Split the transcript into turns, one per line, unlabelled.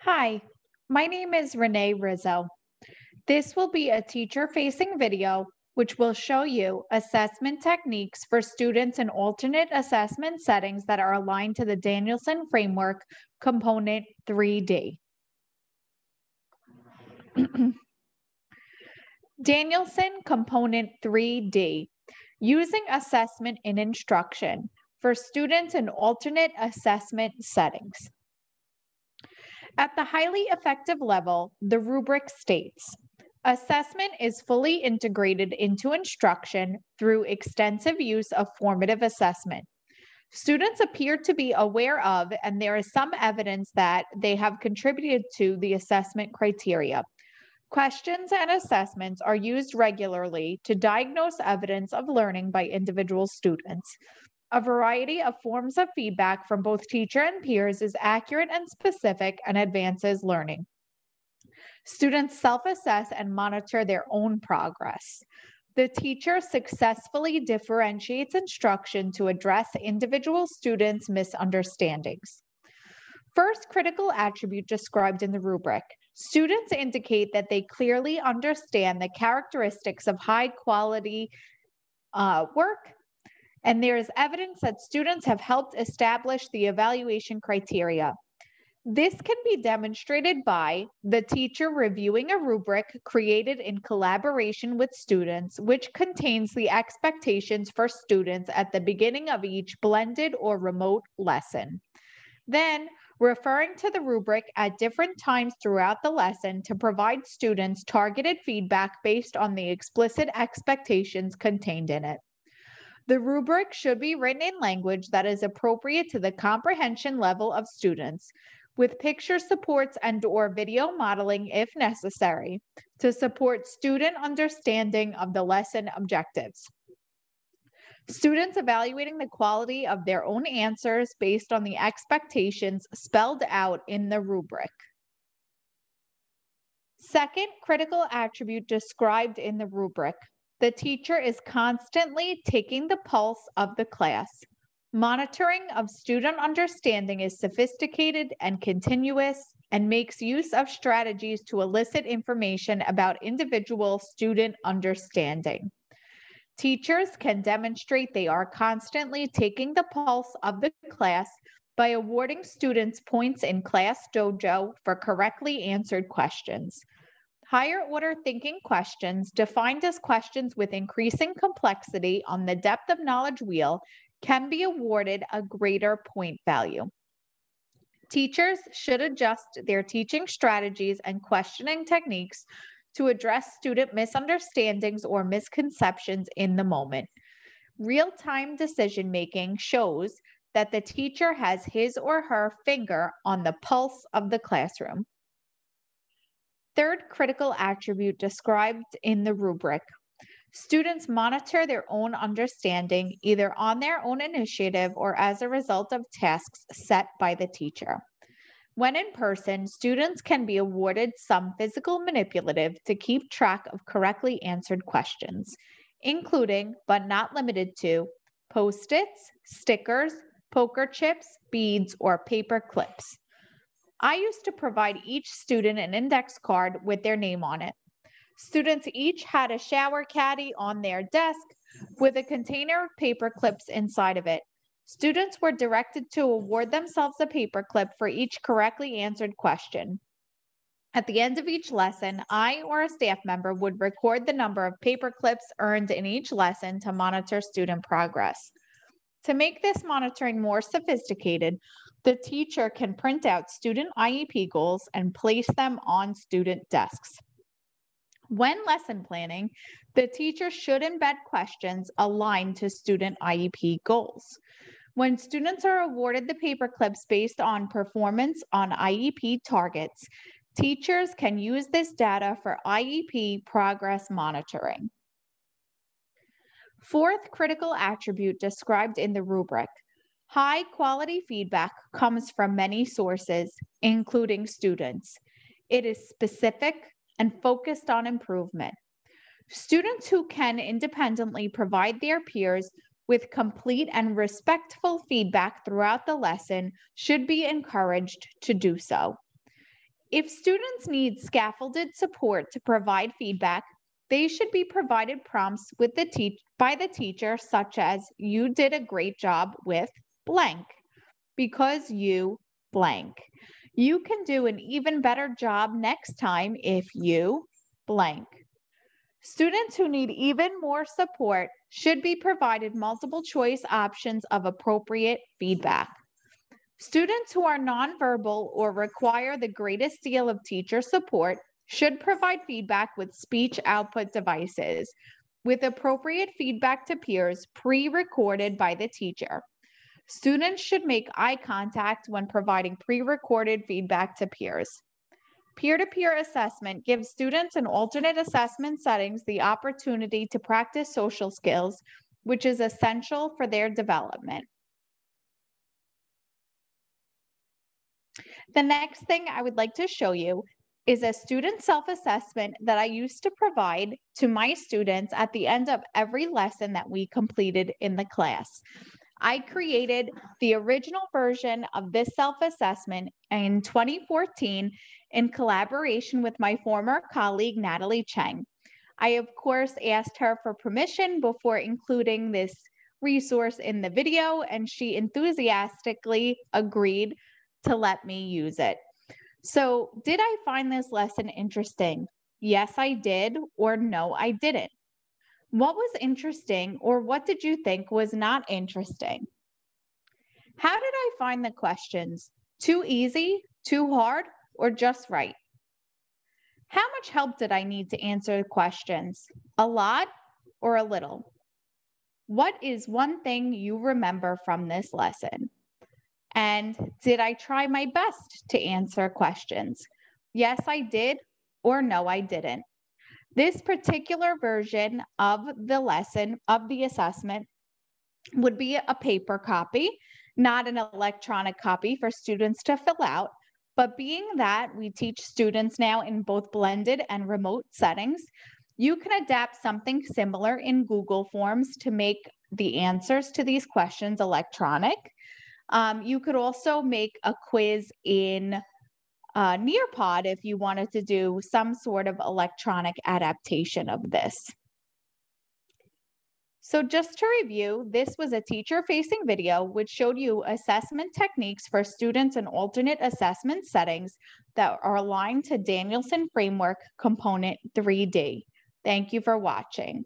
Hi, my name is Renee Rizzo. This will be a teacher-facing video which will show you assessment techniques for students in alternate assessment settings that are aligned to the Danielson Framework Component 3D. Danielson Component 3D, using assessment in instruction for students in alternate assessment settings. At the highly effective level, the rubric states, assessment is fully integrated into instruction through extensive use of formative assessment. Students appear to be aware of, and there is some evidence that they have contributed to the assessment criteria. Questions and assessments are used regularly to diagnose evidence of learning by individual students. A variety of forms of feedback from both teacher and peers is accurate and specific and advances learning. Students self-assess and monitor their own progress. The teacher successfully differentiates instruction to address individual students' misunderstandings. First critical attribute described in the rubric. Students indicate that they clearly understand the characteristics of high quality work, and there is evidence that students have helped establish the evaluation criteria. This can be demonstrated by the teacher reviewing a rubric created in collaboration with students, which contains the expectations for students at the beginning of each blended or remote lesson. Then, referring to the rubric at different times throughout the lesson to provide students targeted feedback based on the explicit expectations contained in it. The rubric should be written in language that is appropriate to the comprehension level of students, with picture supports and/or video modeling if necessary, to support student understanding of the lesson objectives. Students evaluating the quality of their own answers based on the expectations spelled out in the rubric. Second critical attribute described in the rubric. The teacher is constantly taking the pulse of the class. Monitoring of student understanding is sophisticated and continuous and makes use of strategies to elicit information about individual student understanding. Teachers can demonstrate they are constantly taking the pulse of the class by awarding students points in Class Dojo for correctly answered questions. Higher order thinking questions, defined as questions with increasing complexity on the depth of knowledge wheel, can be awarded a greater point value. Teachers should adjust their teaching strategies and questioning techniques to address student misunderstandings or misconceptions in the moment. Real-time decision-making shows that the teacher has his or her finger on the pulse of the classroom. Third critical attribute described in the rubric. Students monitor their own understanding either on their own initiative or as a result of tasks set by the teacher. When in person, students can be awarded some physical manipulative to keep track of correctly answered questions, including, but not limited to, Post-its, stickers, poker chips, beads, or paper clips. I used to provide each student an index card with their name on it. Students each had a shower caddy on their desk with a container of paper clips inside of it. Students were directed to award themselves a paper clip for each correctly answered question. At the end of each lesson, I or a staff member would record the number of paper clips earned in each lesson to monitor student progress. To make this monitoring more sophisticated, the teacher can print out student IEP goals and place them on student desks. When lesson planning, the teacher should embed questions aligned to student IEP goals. When students are awarded the paper clips based on performance on IEP targets, teachers can use this data for IEP progress monitoring. Fourth critical attribute described in the rubric. High quality feedback comes from many sources, including students. It is specific and focused on improvement. Students who can independently provide their peers with complete and respectful feedback throughout the lesson should be encouraged to do so. If students need scaffolded support to provide feedback, they should be provided prompts by the teacher, such as, "You did a great job with blank because you blank. You can do an even better job next time if you blank." Students who need even more support should be provided multiple choice options of appropriate feedback. Students who are nonverbal or require the greatest deal of teacher support should provide feedback with speech output devices, with appropriate feedback to peers pre-recorded by the teacher. Students should make eye contact when providing pre-recorded feedback to peers. Peer-to-peer assessment gives students in alternate assessment settings the opportunity to practice social skills, which is essential for their development. The next thing I would like to show you is a student self-assessment that I used to provide to my students at the end of every lesson that we completed in the class. I created the original version of this self-assessment in 2014 in collaboration with my former colleague, Natalie Cheng. I, of course, asked her for permission before including this resource in the video, and she enthusiastically agreed to let me use it. So, did I find this lesson interesting? Yes, I did, or no, I didn't. What was interesting, or what did you think was not interesting? How did I find the questions? Too easy, too hard, or just right? How much help did I need to answer the questions? A lot or a little? What is one thing you remember from this lesson? And did I try my best to answer questions? Yes, I did, or no, I didn't. This particular version of the lesson, of the assessment, would be a paper copy, not an electronic copy for students to fill out. But being that we teach students now in both blended and remote settings, you can adapt something similar in Google Forms to make the answers to these questions electronic. You could also make a quiz in Nearpod if you wanted to do some sort of electronic adaptation of this. So just to review, this was a teacher-facing video which showed you assessment techniques for students in alternate assessment settings that are aligned to Danielson Framework Component 3D. Thank you for watching.